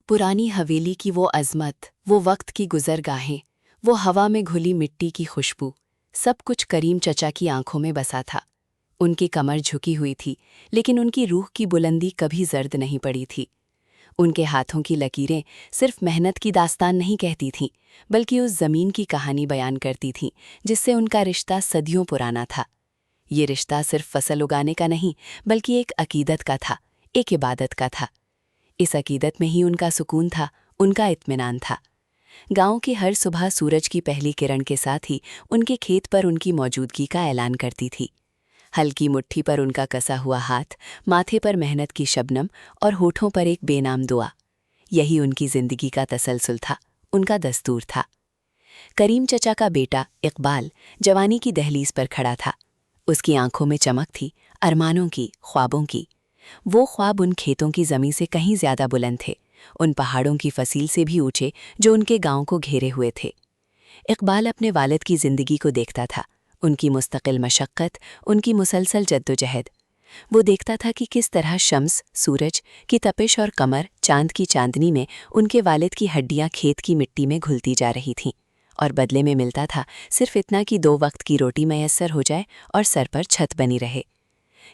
पुरानी हवेली की वो अज़मत, वो वक्त की गुज़रगाहें, वो हवा में घुली मिट्टी की खुशबू, सब कुछ करीम चचा की आंखों में बसा था। उनकी कमर झुकी हुई थी, लेकिन उनकी रूह की बुलंदी कभी जर्द नहीं पड़ी थी। उनके हाथों की लकीरें सिर्फ मेहनत की दास्तान नहीं कहती थीं, बल्कि उस ज़मीन की कहानी बयान करती थीं जिससे उनका रिश्ता सदियों पुराना था। ये रिश्ता सिर्फ फसल उगाने का नहीं, बल्कि एक अकीदत का था, एक इबादत का था। इस अकीदत में ही उनका सुकून था, उनका इत्मीनान था। गांव की हर सुबह सूरज की पहली किरण के साथ ही उनके खेत पर उनकी मौजूदगी का ऐलान करती थी। हल्की मुट्ठी पर उनका कसा हुआ हाथ, माथे पर मेहनत की शबनम और होठों पर एक बेनाम दुआ। यही उनकी जिंदगी का तसलसल था, उनका दस्तूर था। करीम चचा का बेटा इकबाल जवानी की दहलीज पर खड़ा था। उसकी आंखों में चमक थी, अरमानों की, ख्वाबों की। वो ख्वाब उन खेतों की ज़मीं से कहीं ज़्यादा बुलंद थे, उन पहाड़ों की फसील से भी ऊंचे जो उनके गांव को घेरे हुए थे। इकबाल अपने वालिद की ज़िंदगी को देखता था, उनकी मुस्तकिल मशक्क़त, उनकी मुसलसल जद्दोजहद। वो देखता था कि किस तरह शम्स, सूरज की तपिश और कमर, चांद की चांदनी में उनके वालिद की हड्डियां खेत की मिट्टी में घुलती जा रही थीं, और बदले में मिलता था सिर्फ इतना कि 2 वक्त की रोटी मैसर हो जाए और सर पर छत बनी रहे।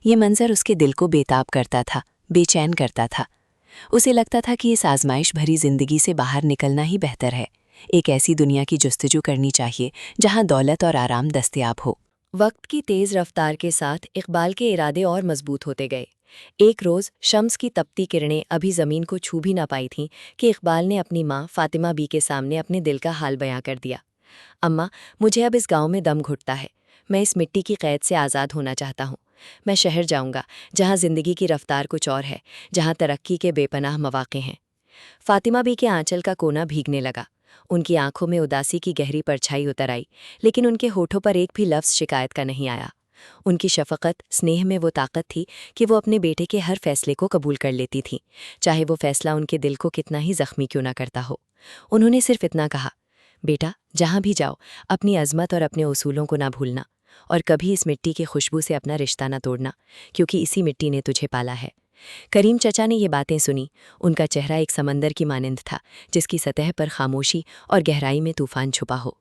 ये मंजर उसके दिल को बेताब करता था, बेचैन करता था। उसे लगता था कि इस आजमाइश भरी जिंदगी से बाहर निकलना ही बेहतर है। एक ऐसी दुनिया की जुस्तजू करनी चाहिए जहां दौलत और आराम दस्तयाब हो। वक्त की तेज रफ्तार के साथ इकबाल के इरादे और मजबूत होते गए। एक रोज़ शम्स की तपती किरणें अभी ज़मीन को छू भी ना पाई थीं कि इकबाल ने अपनी माँ फातिमा बी के सामने अपने दिल का हाल बयां कर दिया। अम्मा, मुझे अब इस गांव में दम घुटता है। मैं इस मिट्टी की कैद से आज़ाद होना चाहता हूँ। मैं शहर जाऊंगा, जहाँ ज़िंदगी की रफ्तार कुछ और है, जहाँ तरक्की के बेपनाह मौक़े हैं। फातिमा बी के आंचल का कोना भीगने लगा। उनकी आंखों में उदासी की गहरी परछाई उतर आई, लेकिन उनके होठों पर एक भी लफ्ज़ शिकायत का नहीं आया। उनकी शफ़क़त, स्नेह में वो ताकत थी कि वो अपने बेटे के हर फैसले को कबूल कर लेती थी, चाहे वो फैसला उनके दिल को कितना ही ज़ख्मी क्यों ना करता हो। उन्होंने सिर्फ इतना कहा, बेटा, जहाँ भी जाओ अपनी अज़मत और अपने उसूलों को ना भूलना, और कभी इस मिट्टी की खुशबू से अपना रिश्ता ना तोड़ना, क्योंकि इसी मिट्टी ने तुझे पाला है। करीम चचा ने ये बातें सुनी। उनका चेहरा एक समंदर की मानिंद था, जिसकी सतह पर खामोशी और गहराई में तूफान छुपा हो।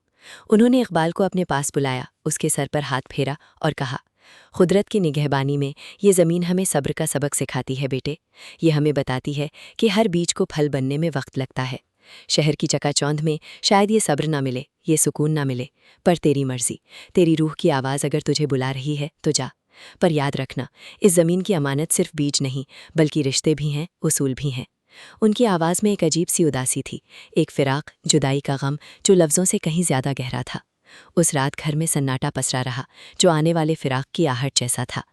उन्होंने इकबाल को अपने पास बुलाया, उसके सर पर हाथ फेरा और कहा, खुदरत की निगहबानी में ये ज़मीन हमें सब्र का सबक सिखाती है बेटे। ये हमें बताती है कि हर बीज को फल बनने में वक्त लगता है। शहर की चकाचौंध में शायद ये सब्र ना मिले, ये सुकून ना मिले, पर तेरी मर्जी, तेरी रूह की आवाज़ अगर तुझे बुला रही है तो जा। पर याद रखना, इस ज़मीन की अमानत सिर्फ बीज नहीं, बल्कि रिश्ते भी हैं, उसूल भी हैं। उनकी आवाज़ में एक अजीब सी उदासी थी, एक फ़िराक, जुदाई का गम जो लफ्ज़ों से कहीं ज़्यादा गहरा था। उस रात घर में सन्नाटा पसरा रहा, जो आने वाले फ़िराक की आहट जैसा था।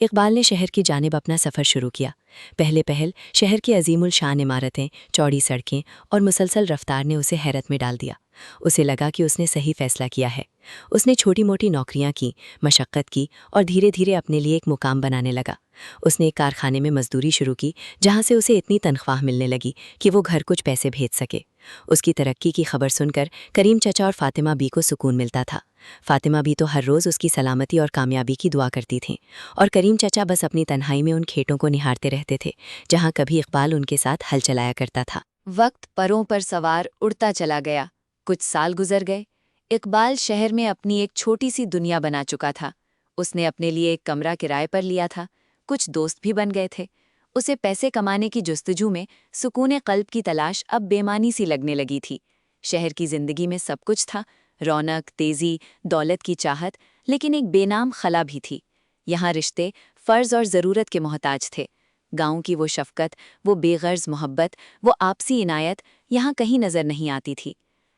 इकबाल ने शहर की जानिब अपना सफ़र शुरू किया। पहले पहल शहर की अजीमुल शान इमारतें, चौड़ी सड़कें और मुसलसल रफ्तार ने उसे हैरत में डाल दिया। उसे लगा कि उसने सही फैसला किया है। उसने छोटी मोटी नौकरियां की, मशक्क़त की और धीरे धीरे अपने लिए एक मुकाम बनाने लगा। उसने एक कारखाने में मजदूरी शुरू की, जहां से उसे इतनी तनख्वाह मिलने लगी कि वो घर कुछ पैसे भेज सके। उसकी तरक्की की खबर सुनकर करीम चचा और फातिमा बी को सुकून मिलता था। फातिमा बी तो हर रोज़ उसकी सलामती और कामयाबी की दुआ करती थीं, और करीम चचा बस अपनी तन्हाई में उन खेतों को निहारते रहते थे, जहाँ कभी इकबाल उनके साथ हल चलाया करता था। वक्त परों पर सवार उड़ता चला गया। कुछ साल गुजर गए। इकबाल शहर में अपनी एक छोटी सी दुनिया बना चुका था। उसने अपने लिए एक कमरा किराए पर लिया था। कुछ दोस्त भी बन गए थे। उसे पैसे कमाने की जुस्तजू में सुकून क़ल्ब की तलाश अब बेमानी सी लगने लगी थी। शहर की जिंदगी में सब कुछ था, रौनक, तेजी, दौलत की चाहत, लेकिन एक बेनाम खला भी थी। यहाँ रिश्ते फ़र्ज़ और ज़रूरत के मोहताज थे। गाँव की वो शफ़क़त, वो बेग़र्ज़ मोहब्बत, वो आपसी इनायत यहाँ कहीं नज़र नहीं आती थी।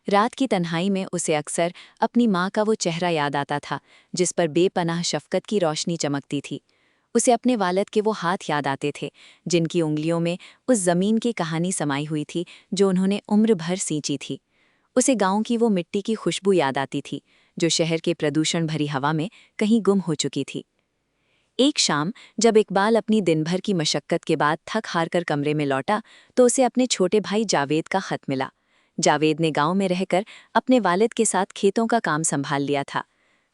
रात की तन्हाई में उसे अक्सर अपनी माँ का वो चेहरा याद आता था, जिस पर बेपनाह शफ़क़त की रोशनी चमकती थी। उसे अपने वालिद के वो हाथ याद आते थे, जिनकी उंगलियों में उस ज़मीन की कहानी समाई हुई थी जो उन्होंने उम्र भर सींची थी। उसे गाँव की वो मिट्टी की खुशबू याद आती थी, जो शहर के प्रदूषण भरी हवा में कहीं गुम हो चुकी थी। एक शाम जब इकबाल अपनी दिन भर की मशक्क़त के बाद थक हार कर कमरे में लौटा, तो उसे अपने छोटे भाई जावेद का ख़त मिला। जावेद ने गांव में रहकर अपने वालिद के साथ खेतों का काम संभाल लिया था।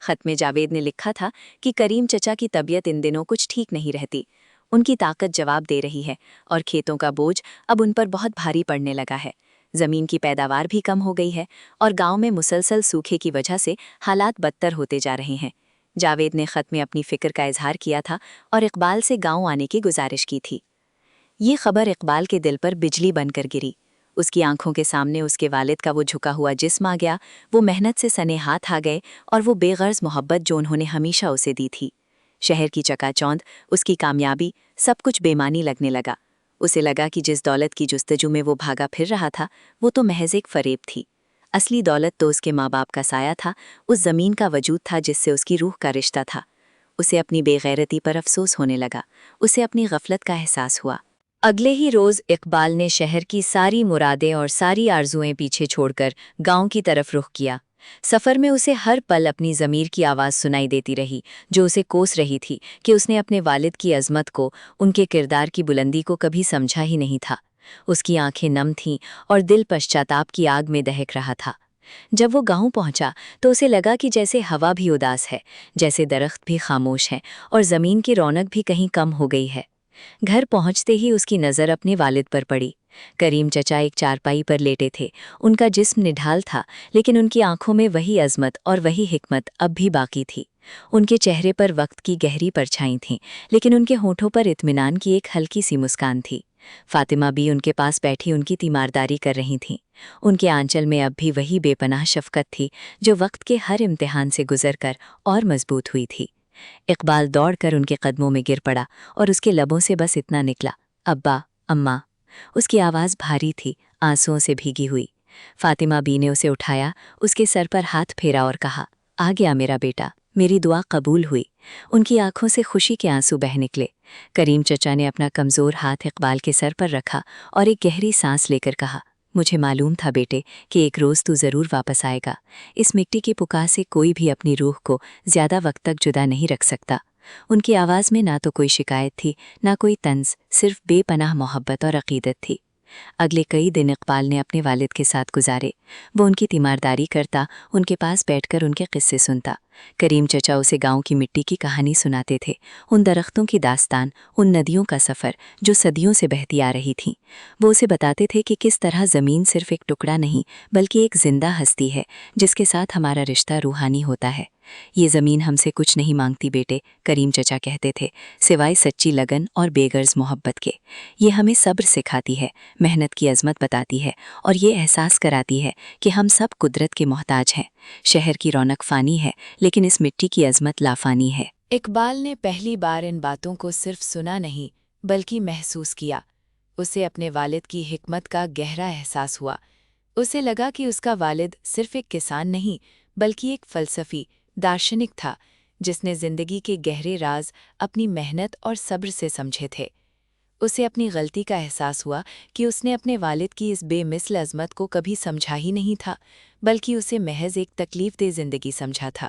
ख़त में जावेद ने लिखा था कि करीम चचा की तबीयत इन दिनों कुछ ठीक नहीं रहती। ان کی طاقت جواب دے رہی ہے اور کھیتوں کا بوجھ اب ان پر بہت بھاری پڑنے لگا ہے۔ زمین کی پیداوار بھی کم ہو گئی ہے اور گاؤں میں مسلسل سوکھے کی وجہ سے حالات بدتر ہوتے جا رہے ہیں۔ جاوید نے خط میں اپنی فکر کا اظہار کیا تھا اور اقبال سے گاؤں آنے کی گزارش کی تھی۔ یہ خبر اقبال کے دل پر بجلی بن کر گری۔ اس کی آنکھوں کے سامنے اس کے والد کا وہ جھکا ہوا جسم آ گیا، وہ محنت سے سنے ہاتھ آ گئے اور وہ بے غرض محبت جو انہوں نے ہمیشہ اسے دی تھی۔ شہر کی چکا چوند، اس کی کامیابی، سب کچھ بے معنی لگنے لگا۔ اسے لگا کہ جس دولت کی جستجو میں وہ بھاگا پھر رہا تھا وہ تو محض ایک فریب تھی۔ اصلی دولت تو اس کے ماں باپ کا سایہ تھا، اس زمین کا وجود تھا جس سے اس کی روح کا رشتہ تھا۔ اسے اپنی بے غیرتی پر افسوس ہونے لگا، اسے اپنی غفلت کا احساس ہوا۔ اگلے ہی روز اقبال نے شہر کی ساری مرادیں اور ساری آرزوئیں پیچھے چھوڑ کر گاؤں کی طرف رخ کیا۔ سفر میں اسے ہر پل اپنی ضمیر کی آواز سنائی دیتی رہی، جو اسے کوس رہی تھی کہ اس نے اپنے والد کی عظمت کو، ان کے کردار کی بلندی کو کبھی سمجھا ہی نہیں تھا۔ اس کی آنکھیں نم تھیں اور دل پشچاتاپ کی آگ میں دہک رہا تھا۔ جب وہ گاؤں پہنچا تو اسے لگا کہ جیسے ہوا بھی اداس ہے، جیسے درخت بھی خاموش ہیں اور زمین کی رونق بھی کہیں کم ہو گئی ہے۔ گھر پہنچتے ہی اس کی نظر اپنے والد پر پڑی۔ کریم چچا ایک چارپائی پر لیٹے تھے، ان کا جسم نڈھال تھا لیکن ان کی آنکھوں میں وہی عظمت اور وہی حکمت اب بھی باقی تھی۔ ان کے چہرے پر وقت کی گہری پرچھائیں تھیں لیکن ان کے ہونٹوں پر اطمینان کی ایک ہلکی سی مسکان تھی۔ فاطمہ بھی ان کے پاس بیٹھی ان کی تیمارداری کر رہی تھیں۔ ان کے آنچل میں اب بھی وہی بے پناہ شفقت تھی جو وقت کے ہر امتحان سے گزر کر اور مضبوط ہوئی تھی۔ اقبال دوڑ کر ان کے قدموں میں گر پڑا اور اس کے لبوں سے بس اتنا نکلا، ابا، اماں۔ اس کی آواز بھاری تھی، آنسوؤں سے بھیگی ہوئی۔ فاطمہ بی نے اسے اٹھایا، اس کے سر پر ہاتھ پھیرا اور کہا، آ گیا میرا بیٹا، میری دعا قبول ہوئی۔ ان کی آنکھوں سے خوشی کے آنسو بہہ نکلے۔ کریم چچا نے اپنا کمزور ہاتھ اقبال کے سر پر رکھا اور ایک گہری سانس لے کر کہا، مجھے معلوم تھا بیٹے کہ ایک روز تو ضرور واپس آئے گا۔ اس مٹی کی پکار سے کوئی بھی اپنی روح کو زیادہ وقت تک جدا نہیں رکھ سکتا۔ ان کی آواز میں نہ تو کوئی شکایت تھی، نہ کوئی طنز، صرف بے پناہ محبت اور عقیدت تھی۔ اگلے کئی دن اقبال نے اپنے والد کے ساتھ گزارے۔ وہ ان کی تیمارداری کرتا، ان کے پاس بیٹھ کر ان کے قصے سنتا۔ کریم چچا اسے گاؤں کی مٹی کی کہانی سناتے تھے، ان درختوں کی داستان، ان ندیوں کا سفر جو صدیوں سے بہتی آ رہی تھیں۔ وہ اسے بتاتے تھے کہ کس طرح زمین صرف ایک ٹکڑا نہیں بلکہ ایک زندہ ہستی ہے جس کے ساتھ ہمارا رشتہ روحانی ہوتا ہے۔ یہ زمین ہم سے کچھ نہیں مانگتی بیٹے، کریم چچا کہتے تھے، سوائے سچی لگن اور بے غرض محبت کے۔ یہ ہمیں صبر سکھاتی ہے، محنت کی عظمت بتاتی ہے اور یہ احساس کراتی ہے کہ ہم سب قدرت کے محتاج ہیں۔ شہر کی رونق فانی ہے لیکن اس مٹی کی عظمت لافانی ہے۔ اقبال نے پہلی بار ان باتوں کو صرف سنا نہیں بلکہ محسوس کیا۔ اسے اپنے والد کی حکمت کا گہرا احساس ہوا۔ اسے لگا کہ اس کا والد صرف ایک کسان نہیں بلکہ ایک فلسفی، دارشنک تھا جس نے زندگی کے گہرے راز اپنی محنت اور صبر سے سمجھے تھے۔ اسے اپنی غلطی کا احساس ہوا کہ اس نے اپنے والد کی اس بے مثل عظمت کو کبھی سمجھا ہی نہیں تھا بلکہ اسے محض ایک تکلیف دہ زندگی سمجھا تھا۔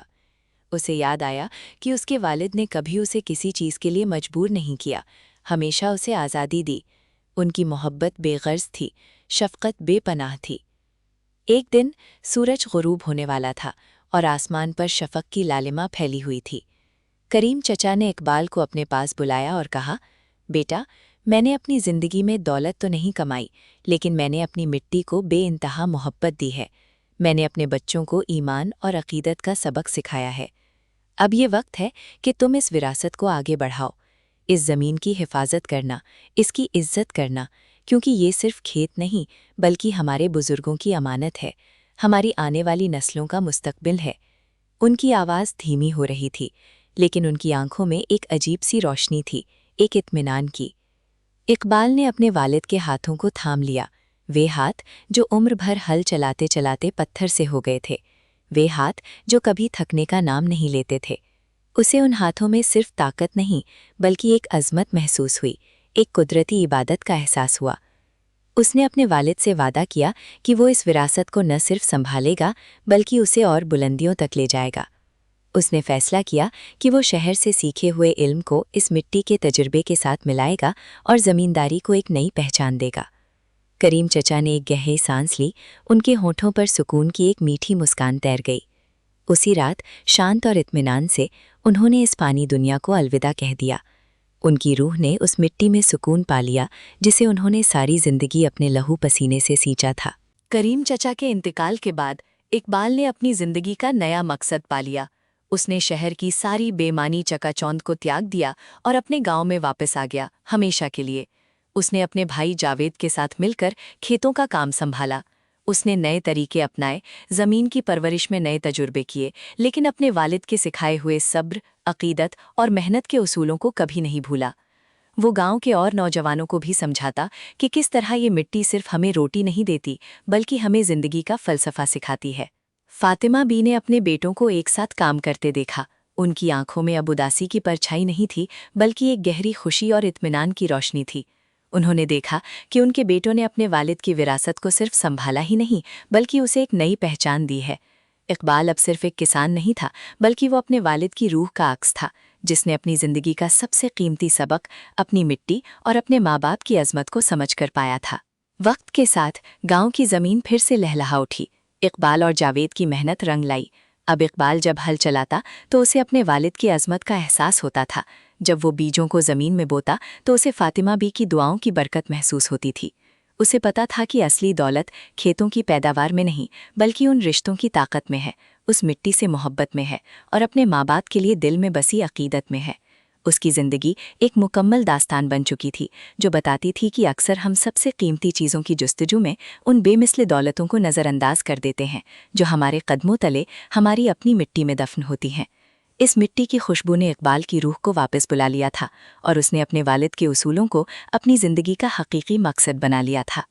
اسے یاد آیا کہ اس کے والد نے کبھی اسے کسی چیز کے لیے مجبور نہیں کیا، ہمیشہ اسے آزادی دی۔ ان کی محبت بے غرض تھی، شفقت بے پناہ تھی۔ ایک دن سورج غروب ہونے والا تھا اور آسمان پر شفق کی لالما پھیلی ہوئی تھی۔ کریم چچا نے اقبال کو اپنے پاس بلایا اور کہا، بیٹا، میں نے اپنی زندگی میں دولت تو نہیں کمائی لیکن میں نے اپنی مٹی کو بے انتہا محبت دی ہے۔ میں نے اپنے بچوں کو ایمان اور عقیدت کا سبق سکھایا ہے۔ اب یہ وقت ہے کہ تم اس وراثت کو آگے بڑھاؤ، اس زمین کی حفاظت کرنا، اس کی عزت کرنا، کیونکہ یہ صرف کھیت نہیں بلکہ ہمارے بزرگوں کی امانت ہے، ہماری آنے والی نسلوں کا مستقبل ہے۔ ان کی آواز دھیمی ہو رہی تھی لیکن ان کی آنکھوں میں ایک عجیب سی روشنی تھی، ایک اطمینان کی۔ اقبال نے اپنے والد کے ہاتھوں کو تھام لیا، وہ ہاتھ جو عمر بھر ہل چلاتے چلاتے پتھر سے ہو گئے تھے، وہ ہاتھ جو کبھی تھکنے کا نام نہیں لیتے تھے۔ اسے ان ہاتھوں میں صرف طاقت نہیں بلکہ ایک عظمت محسوس ہوئی، ایک قدرتی عبادت کا احساس ہوا۔ اس نے اپنے والد سے وعدہ کیا کہ وہ اس وراثت کو نہ صرف سنبھالے گا بلکہ اسے اور بلندیوں تک لے جائے گا۔ اس نے فیصلہ کیا کہ وہ شہر سے سیکھے ہوئے علم کو اس مٹی کے تجربے کے ساتھ ملائے گا اور زمینداری کو ایک نئی پہچان دے گا۔ کریم چچا نے ایک گہری سانس لی، ان کے ہونٹوں پر سکون کی ایک میٹھی مسکان تیر گئی۔ اسی رات شانت اور اطمینان سے انہوں نے اس فانی دنیا کو الوداع کہہ دیا۔ उनकी रूह ने उस मिट्टी में सुकून पा लिया जिसे उन्होंने सारी जिंदगी अपने लहू पसीने से सींचा था। करीम चचा के इंतकाल के बाद इकबाल ने अपनी जिंदगी का नया मकसद पा लिया। उसने शहर की सारी बेमानी चकाचौंध को त्याग दिया और अपने गांव में वापस आ गया, हमेशा के लिए। उसने अपने भाई जावेद के साथ मिलकर खेतों का काम संभाला। उसने नए तरीके अपनाए, जमीन की परवरिश में नए तजुर्बे किए, लेकिन अपने वालिद के सिखाए हुए सब्र, अकीदत और मेहनत के उसूलों को कभी नहीं भूला। वो गांव के और नौजवानों को भी समझाता कि किस तरह ये मिट्टी सिर्फ हमें रोटी नहीं देती, बल्कि हमें जिंदगी का फलसफा सिखाती है। फातिमा बी ने अपने बेटों को एक साथ काम करते देखा। उनकी आंखों में अब उदासी की परछाई नहीं थी, बल्कि एक गहरी खुशी और इत्मीनान की रोशनी थी। उन्होंने देखा कि उनके बेटों ने अपने वालिद की विरासत को सिर्फ संभाला ही नहीं, बल्कि उसे एक नई पहचान दी है। इकबाल अब सिर्फ एक किसान नहीं था, बल्कि वो अपने वालिद की रूह का अक्स था, जिसने अपनी जिंदगी का सबसे कीमती सबक अपनी मिट्टी और अपने माँ बाप की अजमत को समझकर पाया था। वक्त के साथ गांव की जमीन फिर से लहलहा उठी। इकबाल और जावेद की मेहनत रंग लाई। अब इकबाल जब हल चलाता तो उसे अपने वालिद की अजमत का एहसास होता था। जब वो बीजों को जमीन में बोता तो उसे फातिमा बी की दुआओं की बरकत महसूस होती थी। उसे पता था कि असली दौलत खेतों की पैदावार में नहीं, बल्कि उन रिश्तों की ताकत में है, उस मिट्टी से मोहब्बत में है और अपने माँ बाप के लिए दिल में बसी अकीदत में है। उसकी ज़िंदगी एक मुकम्मल दास्तान बन चुकी थी, जो बताती थी कि अक्सर हम सबसे कीमती चीज़ों की जुस्तजू में उन बेमिसले दौलतों को नज़रअंदाज कर देते हैं जो हमारे कदमों तले हमारी अपनी मिट्टी में दफन होती हैं। इस मिट्टी की खुशबू ने इकबाल की रूह को वापस बुला लिया था और उसने अपने वालिद के उसूलों को अपनी ज़िंदगी का हकीकी मकसद बना लिया था।